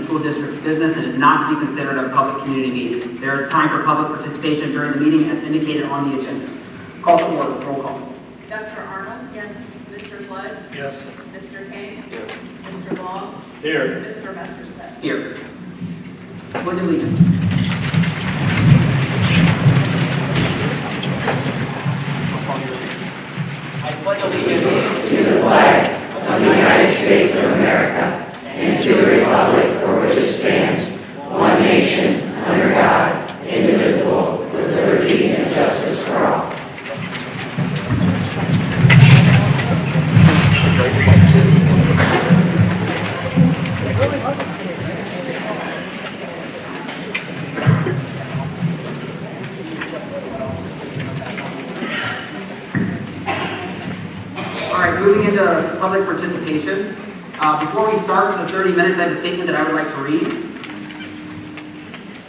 school district's business and is not to be considered a public community meeting. There is time for public participation during the meeting as indicated on the agenda. Call to order. Roll call. Dr. Arnold? Yes. Mr. Flood? Yes. Mr. King? Yes. Mr. Long? Here. Mr. Messerschmidt? Here. Pledge of allegiance. I pledge allegiance to the flag of the United States of America and to the republic for which it stands, one nation, under God, indivisible, with liberty and justice for all. All right, moving into public participation. Before we start the 30 minutes, I have a statement that I would like to read.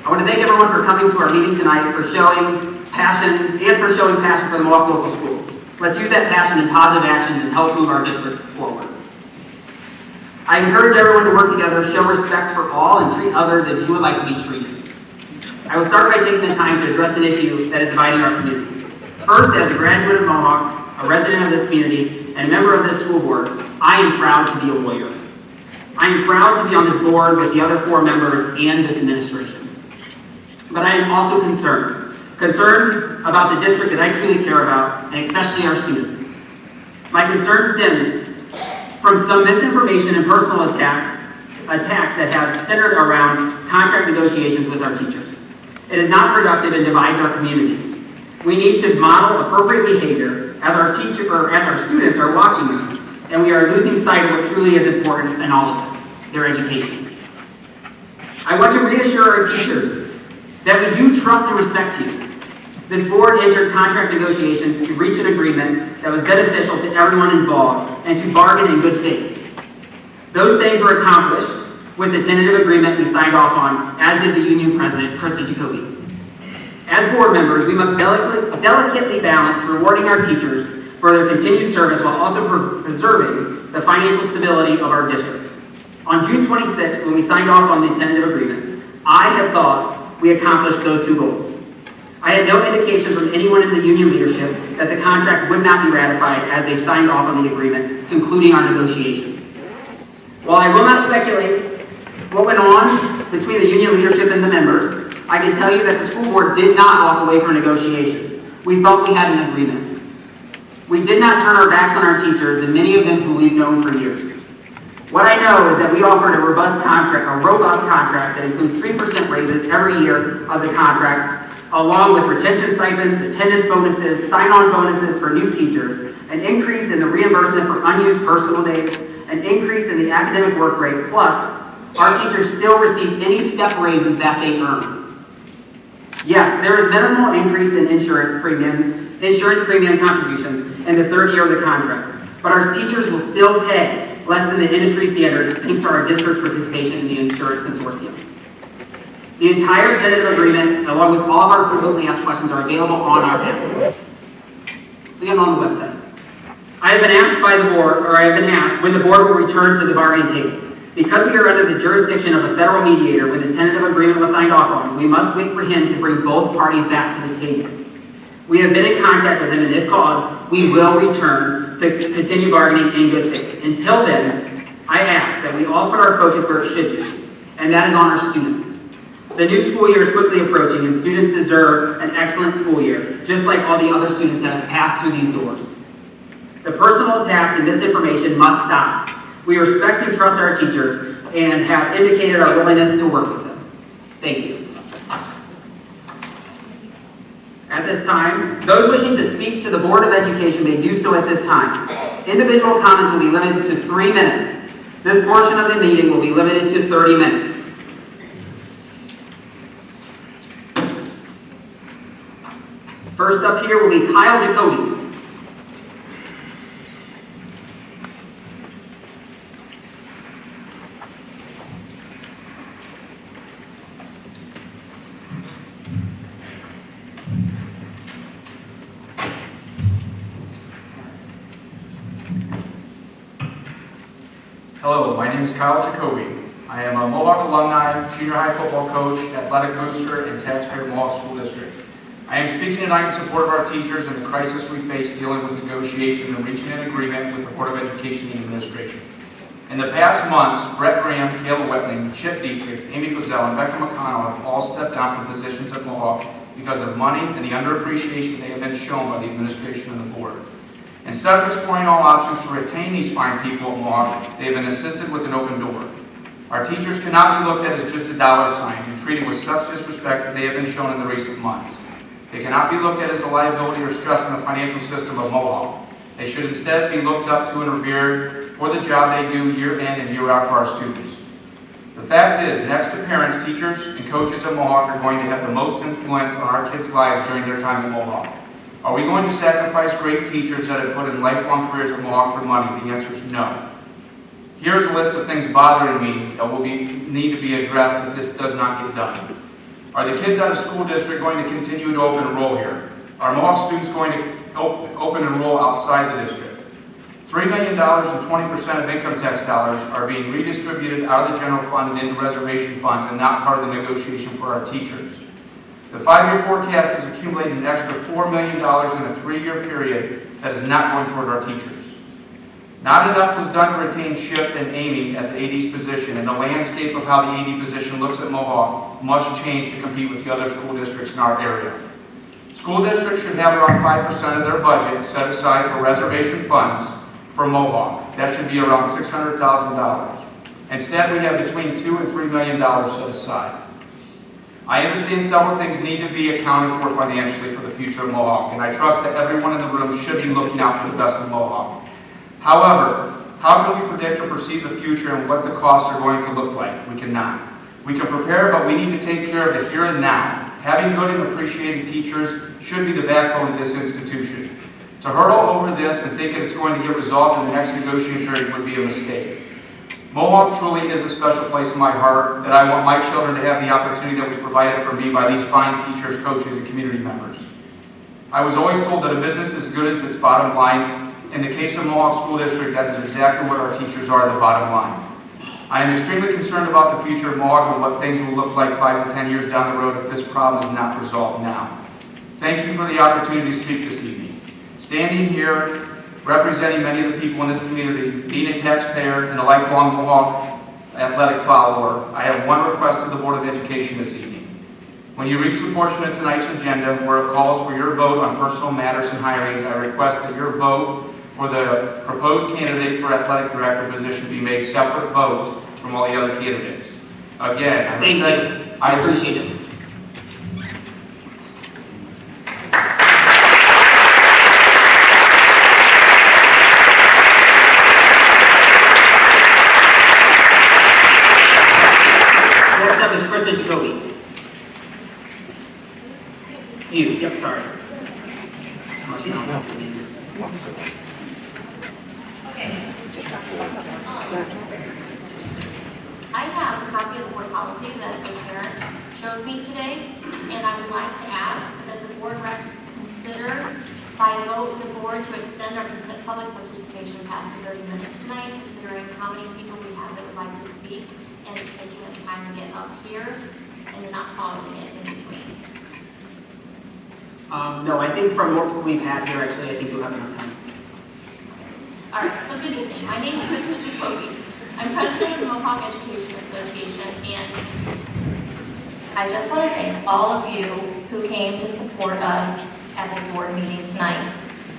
I want to thank everyone for coming to our meeting tonight, for showing passion for the Mohawk local schools. Let's use that passion in positive action and help move our district forward. I encourage everyone to work together, show respect for all, and treat others as you would like to be treated. I will start by taking the time to address an issue that is dividing our community. First, as a graduate of Mohawk, a resident of this community, and a member of this school board, I am proud to be a lawyer. I am proud to be on this board with the other 4 members and this administration. But I am also concerned about the district that I truly care about, and especially our students. My concern stems from some misinformation and personal attacks that have centered around contract negotiations with our teachers. It is not productive and divides our community. We need to model appropriate behavior as our students are watching us, and we are losing sight of what truly is important in all of this, their education. I want to reassure our teachers that we do trust and respect you. This board entered contract negotiations to reach an agreement that was beneficial to everyone involved and to bargain in good faith. Those things were accomplished with the tentative agreement we signed off on, as did the union president, Krista Jacoby. As board members, we must delicately balance rewarding our teachers for their continued service while also preserving the financial stability of our district. On June 26th, when we signed off on the tentative agreement, I had thought we accomplished those 2 goals. I had no indication from anyone in the union leadership that the contract would not be ratified as they signed off on the agreement, concluding our negotiations. While I will not speculate what went on between the union leadership and the members, I can tell you that the school board did not walk away from negotiations. We thought we had an agreement. We did not turn our backs on our teachers, and many of them who we've known for years. What I know is that we offered a robust contract that includes 3% raises every year of the contract, along with retention stipends, attendance bonuses, sign-on bonuses for new teachers, an increase in the reimbursement for unused personal days, an increase in the academic work rate, plus our teachers still receive any step raises that they earn. Yes, there is minimal increase in insurance premium contributions in the 3rd year of the contract, but our teachers will still pay less than the industry standards thanks to our district's participation in the insurance consortium. The entire tentative agreement, along with all of our frequently asked questions, are available on our website. Again, on the website. I have been asked when the board will return to the bargaining table. Because we are under the jurisdiction of a federal mediator when the tentative agreement was signed off on, we must wait for him to bring both parties back to the table. We have been in contact with him, and if called, we will return to continue bargaining in good faith. Until then, I ask that we all put our focus where it should be, and that is on our students. The new school year is quickly approaching, and students deserve an excellent school year, just like all the other students that have passed through these doors. The personal attacks and misinformation must stop. We respect and trust our teachers and have indicated our willingness to work with them. Thank you. At this time, those wishing to speak to the Board of Education may do so at this time. Individual comments will be limited to 3 minutes. This portion of the meeting will be limited to 30 minutes. First up here will be Kyle Jacoby. Hello, my name is Kyle Jacoby. I am a Mohawk alumni, junior high football coach, athletic booster, and taxpayer of Mohawk School District. I am speaking tonight in support of our teachers and the crisis we face dealing with negotiation and reaching an agreement with the Board of Education and Administration. In the past months, Brett Graham, Caleb Wetling, Chip Dietrich, Amy Fazell, and Becca McConnell have all stepped down from positions at Mohawk because of money and the underappreciation they have been shown by the administration and the board. Instead of exploring all options to retain these fine people at Mohawk, they have been assisted with an open door. Our teachers cannot be looked at as just a dollar sign and treated with such disrespect that they have been shown in the recent months. They cannot be looked at as a liability or stress in the financial system of Mohawk. They should instead be looked up to and revered for the job they do year in and year out for our students. The fact is, next to parents, teachers, and coaches at Mohawk are going to have the most influence on our kids' lives during their time at Mohawk. Are we going to sacrifice great teachers that have put in lifelong careers at Mohawk for money? The answer is no. Here's a list of things bothering me that will need to be addressed if this does not get done. Are the kids out of school district going to continue to open enroll here? Are Mohawk students going to open enroll outside the district? $3 million and 20% of income tax dollars are being redistributed out of the general fund and into reservation funds and not part of the negotiation for our teachers. The 5-year forecast has accumulated an extra $4 million in a 3-year period that is not going toward our teachers. Not enough was done to retain Chip and Amy at the AD's position, and the landscape of how the AD position looks at Mohawk must change to compete with the other school districts in our area. School districts should have around 5% of their budget set aside for reservation funds for Mohawk. That should be around $600,000. Instead, we have between $2 and $3 million set aside. I understand several things need to be accounted for financially for the future of Mohawk, and I trust that everyone in the room should be looking out for the best of Mohawk. However, how can we predict or perceive the future and what the costs are going to look like? We cannot. We can prepare, but we need to take care of the here and now. Having good and appreciated teachers should be the backbone of this institution. To hurdle over this and think that it's going to get resolved in the next negotiating period would be a mistake. Mohawk truly is a special place in my heart that I want my children to have the opportunity that was provided for me by these fine teachers, coaches, and community members. I was always told that a business is good as its bottom line. In the case of Mohawk School District, that is exactly what our teachers are, the bottom line. I am extremely concerned about the future of Mohawk and what things will look like 5 to 10 years down the road if this problem is not resolved now. Thank you for the opportunity to speak this evening. Standing here, representing many of the people in this community, being a taxpayer and a lifelong Mohawk athletic follower, I have one request to the Board of Education this evening. When you reach the portion of tonight's agenda where it calls for your vote on personal matters and hirings, I request that your vote for the proposed candidate for athletic director position be made separate vote from all the other candidates. Again, Thank you. I appreciate it. Next up is Krista Jacoby. Yep, sorry. Unless you don't want to. I have a copy of the board policy that the parent showed me today, and I would like to ask that the board consider by a vote of the board to extend our public participation past the 30 minutes tonight, considering how many people we have that would like to speak, and it's taking us time to get up here and not following it in between. No, I think from what we've had here, actually, I think we'll have enough time. All right, so good evening. My name is Krista Jacoby. I'm president of the Mohawk Education Association, and I just want to thank all of you who came to support us at this board meeting tonight.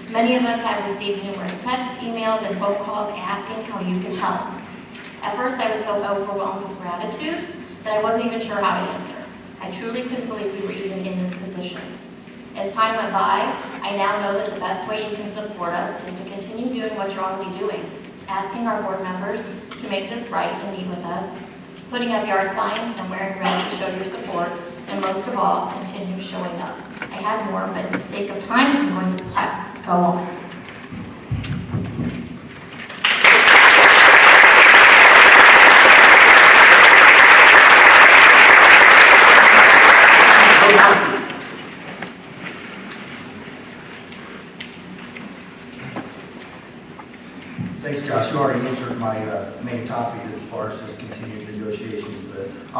Many of us have received numerous texts, emails, and phone calls asking how you can help. At first, I was so overwhelmed with gratitude that I wasn't even sure how to answer. I truly couldn't believe we were even in this position. As time went by, I now know that the best way you can support us is to continue doing what you're already doing, asking our board members to make this right and meet with us, putting up yard signs and wearing red to show your support, and most of all, continue showing up. I had more, but for the sake of time, I'm going to let go on. Thanks, Josh. You already answered my main topic as far as just continued negotiation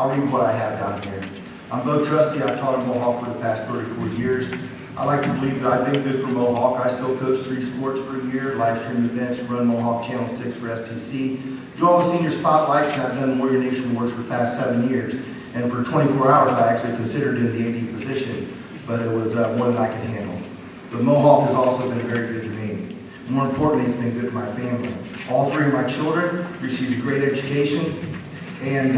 I'll read what I have down here. I'm Bo Trusty. I've taught at Mohawk for the past 34 years. I like to believe that I've been good for Mohawk. I still coach 3 sports per year, live stream events, run Mohawk Channel 6 for STC, do all the senior spotlights, and I've done Warrior Nation Awards for the past 7 years. And for 24 hours, I actually considered in the AD position, but it was more than I could handle. But Mohawk has also been very good to me. More importantly, it's been good to my family. All 3 of my children received a great education and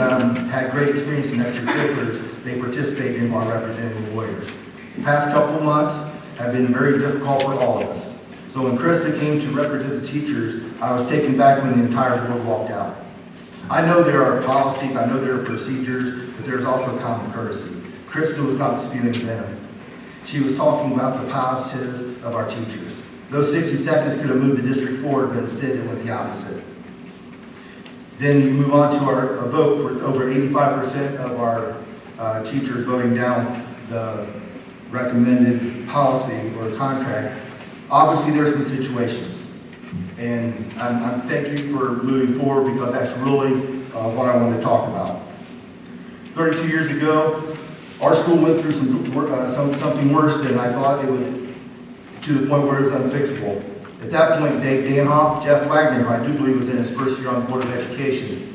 had great experience in extracurriculars they participated in while representing the Warriors. The past couple of months have been very difficult for all of us. So when Krista came to represent the teachers, I was taken back when the entire board walked out. I know there are policies, I know there are procedures, but there's also common courtesy. Krista was not spewing venom. She was talking about the positives of our teachers. Those 60 seconds could have moved the district forward, but instead it went the opposite. Then you move on to a vote for over 85% of our teachers voting down the recommended policy or contract. Obviously, there's been situations, and I'm thank you for moving forward because that's really what I wanted to talk about. 32 years ago, our school went through something worse than I thought it would, to the point where it was unfixable. At that point, Dave Danhoff, Jeff Wagner, who I do believe was in his first year on the Board of Education,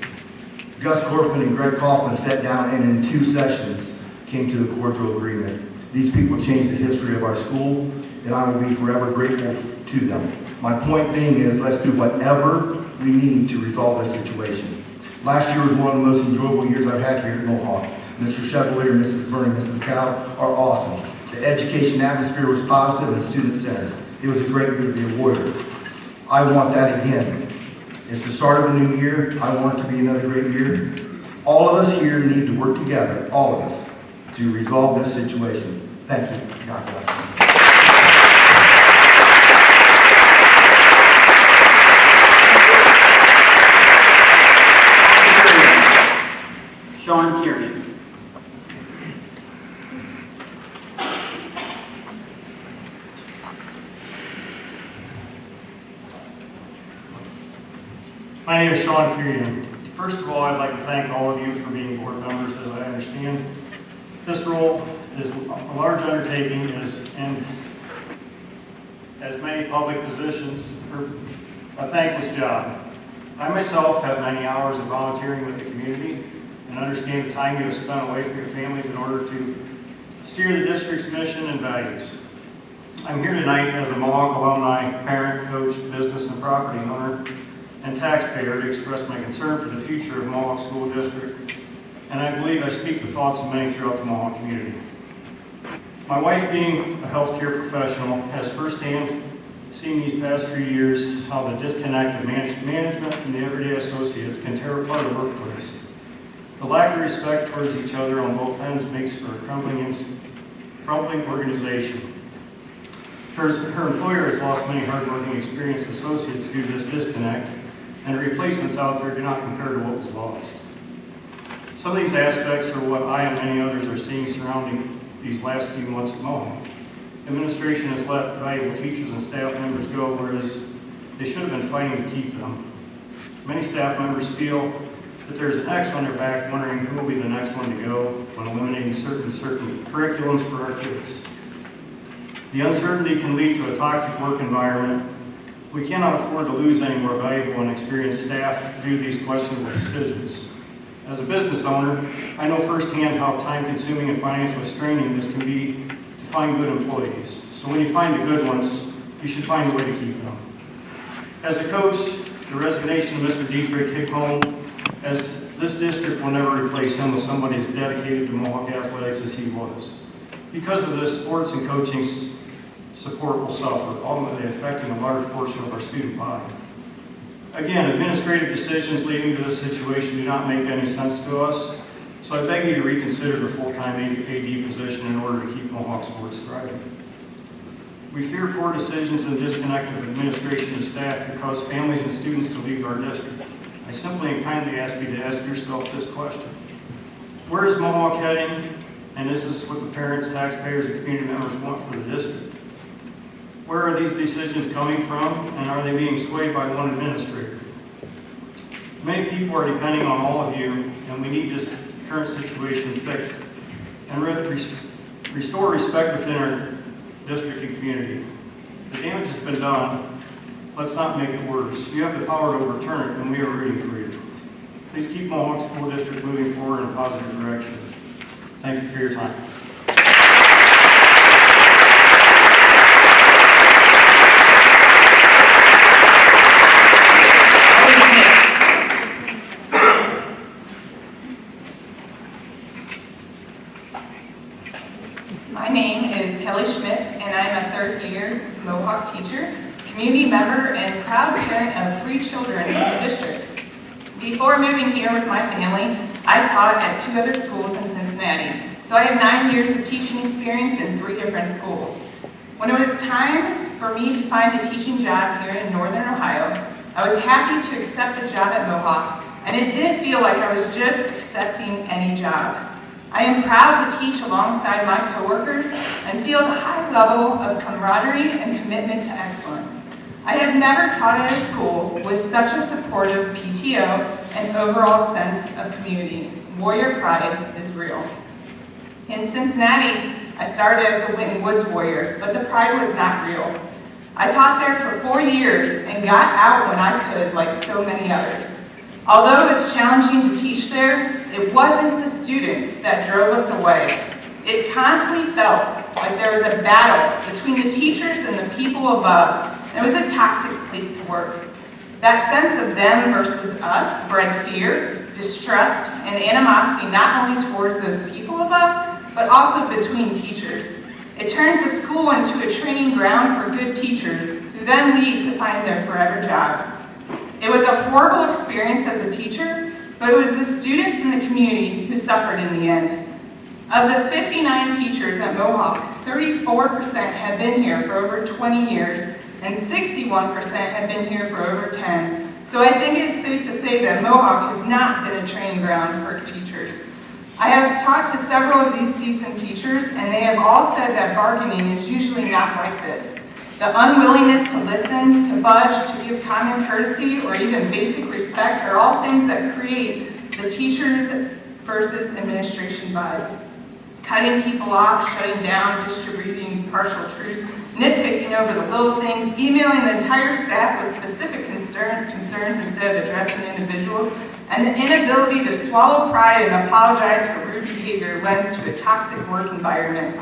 Gus Corfman and Greg Kaufman sat down and in 2 sessions came to a cordial agreement. These people changed the history of our school, and I will be forever grateful to them. My point being is, let's do whatever we need to resolve this situation. Last year was one of the most enjoyable years I've had here at Mohawk. Mr. Chevalier, Mrs. Bernie, Mrs. Cow are awesome. The education atmosphere was positive and student-centered. It was a great year to be a Warrior. I want that again. It's the start of a new year. I want it to be another great year. All of us here need to work together, all of us, to resolve this situation. Thank you. God bless. Sean Kearney. My name is Sean Kearney. First of all, I'd like to thank all of you for being board members. As I understand, this role is a large undertaking, and as many public positions are a thankless job. I myself have many hours of volunteering with the community and understand the time you have spent away from your families in order to steer the district's mission and values. I'm here tonight as a Mohawk alumni, parent, coach, business and property owner, and taxpayer to express my concern for the future of Mohawk School District, and I believe I speak the thoughts of many throughout the Mohawk community. My wife, being a healthcare professional, has firsthand seen these past few years how the disconnect of management and the everyday associates can tear apart a workplace. The lack of respect towards each other on both ends makes for a crumbling organization. Her employer has lost many hardworking, experienced associates due to this disconnect, and the replacements out there do not compare to what was lost. Some of these aspects are what I and many others are seeing surrounding these last few months at Mohawk. Administration has let valuable teachers and staff members go, whereas they should have been fighting to keep them. Many staff members feel that there's an X on their back wondering who will be the next one to go when eliminating certain curriculums for our kids. The uncertainty can lead to a toxic work environment. We cannot afford to lose any more valuable and experienced staff due to these questionable decisions. As a business owner, I know firsthand how time-consuming and financially straining this can be to find good employees. So when you find the good ones, you should find a way to keep them. As a coach, the resignation of Mr. Dietrich hit home, as this district will never replace him with somebody as dedicated to Mohawk athletics as he was. Because of this, sports and coaching support will suffer, ultimately affecting a large portion of our student body. Again, administrative decisions leading to this situation do not make any sense to us, so I beg you to reconsider the full-time AD position in order to keep Mohawk sports thriving. We fear poor decisions and disconnect of administration and staff could cause families and students to leave our district. I simply and kindly ask you to ask yourself this question. Where is Mohawk heading, and is this what the parents, taxpayers, and community members want for the district? Where are these decisions coming from, and are they being swayed by one administrator? Many people are depending on all of you, and we need to current situation fixed and restore respect within our district and community. The damage has been done. Let's not make it worse. You have the power to overturn it, and we are rooting for you. Please keep Mohawk School District moving forward in a positive direction. Thank you for your time. My name is Kelly Schmitz, and I'm a third-year Mohawk teacher, community member, and proud parent of 3 children in the district. Before moving here with my family, I taught at 2 other schools in Cincinnati, so I have 9 years of teaching experience in 3 different schools. When it was time for me to find a teaching job here in Northern Ohio, I was happy to accept the job at Mohawk, and it didn't feel like I was just accepting any job. I am proud to teach alongside my coworkers and feel a high level of camaraderie and commitment to excellence. I have never taught at a school with such a supportive PTO and overall sense of community. Warrior pride is real. In Cincinnati, I started as a Winton Woods Warrior, but the pride was not real. I taught there for 4 years and got out when I could, like so many others. Although it was challenging to teach there, it wasn't the students that drove us away. It constantly felt like there was a battle between the teachers and the people above, and it was a toxic place to work. That sense of them versus us bred fear, distrust, and animosity not only towards those people above, but also between teachers. It turns the school into a training ground for good teachers who then leave to find their forever job. It was a horrible experience as a teacher, but it was the students in the community who suffered in the end. Of the 59 teachers at Mohawk, 34% have been here for over 20 years, and 61% have been here for over 10. So I think it is safe to say that Mohawk has not been a training ground for teachers. I have talked to several of these seasoned teachers, and they have all said that bargaining is usually not like this. The unwillingness to listen, to budge, to give common courtesy, or even basic respect are all things that create the teachers versus administration vibe. Cutting people off, shutting down, distributing partial truths, nitpicking over the little things, emailing the entire staff with specific concerns instead of addressing individuals, and the inability to swallow pride and apologize for rude behavior lends to a toxic work environment.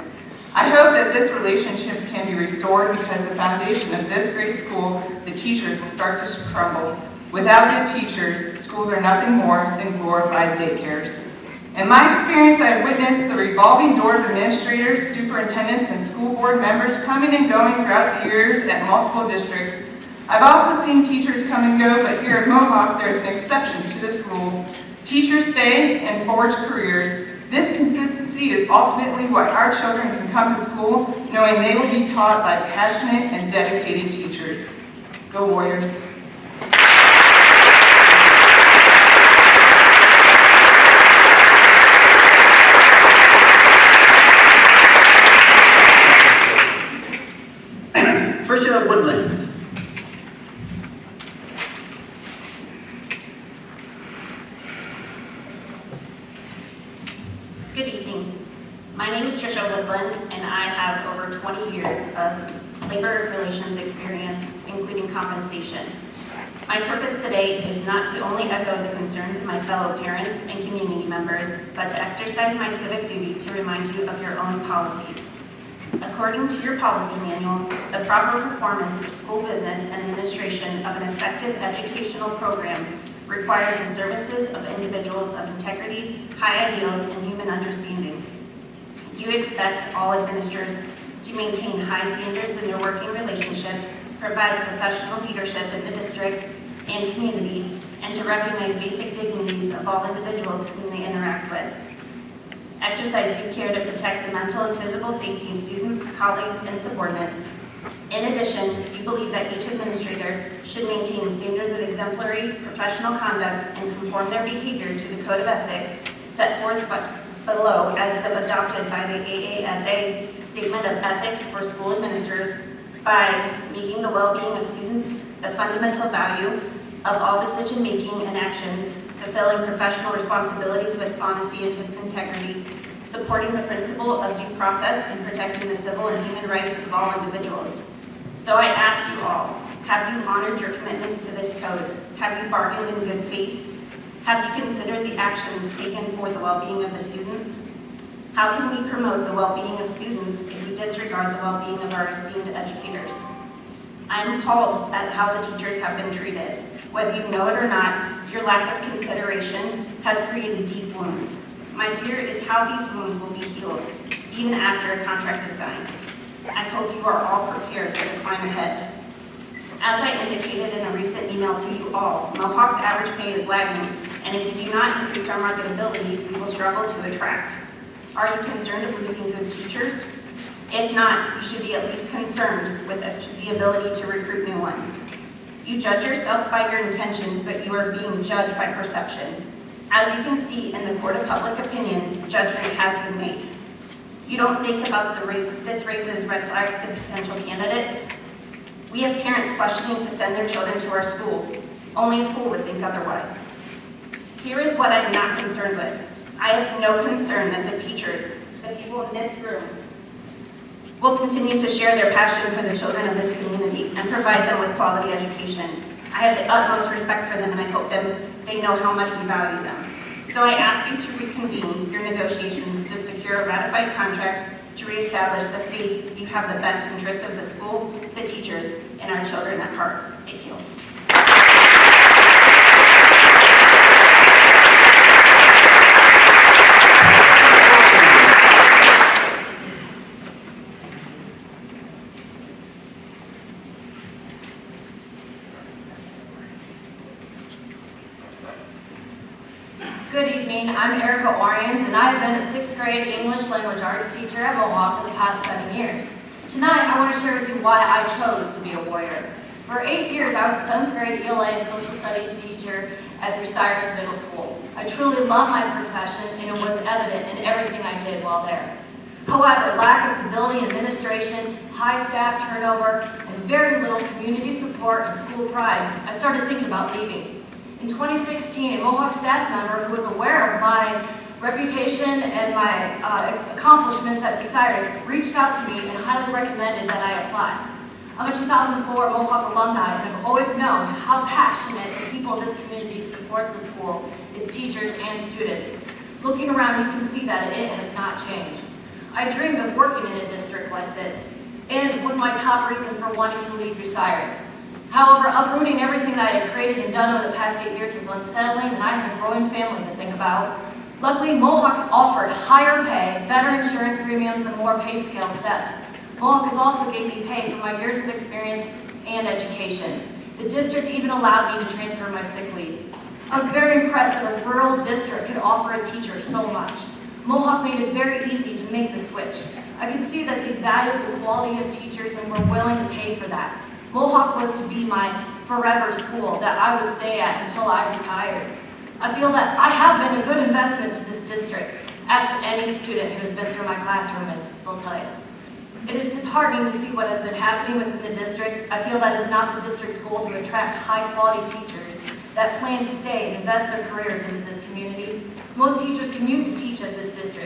I hope that this relationship can be restored because the foundation of this great school, the teachers, will start to crumble. Without good teachers, schools are nothing more than glorified daycares. In my experience, I have witnessed the revolving door of administrators, superintendents, and school board members coming and going throughout the years at multiple districts. I've also seen teachers come and go, but here at Mohawk, there's an exception to this rule. Teachers stay and forge careers. This consistency is ultimately why our children can come to school knowing they will be taught by passionate and dedicated teachers. Go Warriors. Tricia Woodland. Good evening. My name is Tricia Woodland, and I have over 20 years of labor relations experience, including compensation. My purpose today is not to only echo the concerns of my fellow parents and community members, but to exercise my civic duty to remind you of your own policies. According to your policy manual, the proper performance of school business and administration of an effective educational program requires the services of individuals of integrity, high ideals, and human understanding. You expect all administrators to maintain high standards in their working relationships, provide professional leadership in the district and community, and to recognize basic dignities of all individuals whom they interact with. Exercise due care to protect the mental and physical safety of students, colleagues, and subordinates. In addition, you believe that each administrator should maintain standards of exemplary professional conduct and conform their behavior to the code of ethics set forth below as adopted by the AASA Statement of Ethics for School Administrators by making the well-being of students the fundamental value of all decision-making and actions fulfilling professional responsibilities with honesty and integrity, supporting the principle of due process, and protecting the civil and human rights of all individuals. So I ask you all, have you honored your commitments to this code? Have you bargained in good faith? Have you considered the actions taken for the well-being of the students? How can we promote the well-being of students if we disregard the well-being of our esteemed educators? I'm appalled at how the teachers have been treated. Whether you know it or not, your lack of consideration has created deep wounds. My fear is how these wounds will be healed, even after a contract is signed. I hope you are all prepared for the climb ahead. As I indicated in a recent email to you all, Mohawk's average pay is lagging, and if we do not increase our marketability, we will struggle to attract. Are you concerned of losing good teachers? If not, you should be at least concerned with the ability to recruit new ones. You judge yourself by your intentions, but you are being judged by perception. As you can see in the court of public opinion, judgment has been made. You don't think about this raises red flags to potential candidates. We have parents questioning to send their children to our school. Only a fool would think otherwise. Here is what I'm not concerned with. I have no concern that the teachers, the people in this room, will continue to share their passion for the children of this community and provide them with quality education. I have the utmost respect for them, and I hope they know how much we value them. So I ask you to reconvene your negotiations to secure a ratified contract to reestablish the faith you have the best interests of the school, the teachers, and our children at heart. Thank you. Good evening, I'm Erica Orions, and I have been a 6th grade English language arts teacher at Mohawk for the past 7 years. Tonight, I want to share with you why I chose to be a warrior. For 8 years, I was a 7th grade ELA and social studies teacher at Cyrus Middle School. I truly love my profession, and it was evident in everything I did while there. However, lack of stability in administration, high staff turnover, and very little community support and school pride, I started thinking about leaving. In 2016, a Mohawk staff member who was aware of my reputation and my accomplishments at Cyrus reached out to me and highly recommended that I apply. I'm a 2004 Mohawk alumni, and I've always known how passionate the people of this community support the school, its teachers and students. Looking around, you can see that it has not changed. I dreamed of working in a district like this, and it was my top reason for wanting to leave Cyrus. However, uprooting everything that I had created and done over the past 8 years was unsettling, and I had a growing family to think about. Luckily, Mohawk offered higher pay, better insurance premiums, and more pay scale steps. Mohawk has also gave me pay for my years of experience and education. The district even allowed me to transfer my sick leave. I was very impressed that a rural district could offer a teacher so much. Mohawk made it very easy to make the switch. I could see that they valued the quality of teachers and were willing to pay for that. Mohawk was to be my forever school that I would stay at until I retired. I feel that I have been a good investment to this district. Ask any student who has been through my classroom and they'll tell you. It is disheartening to see what has been happening within the district. I feel that it is not the district's goal to attract high-quality teachers that plan to stay and invest their careers into this community. Most teachers commute to teach at this district.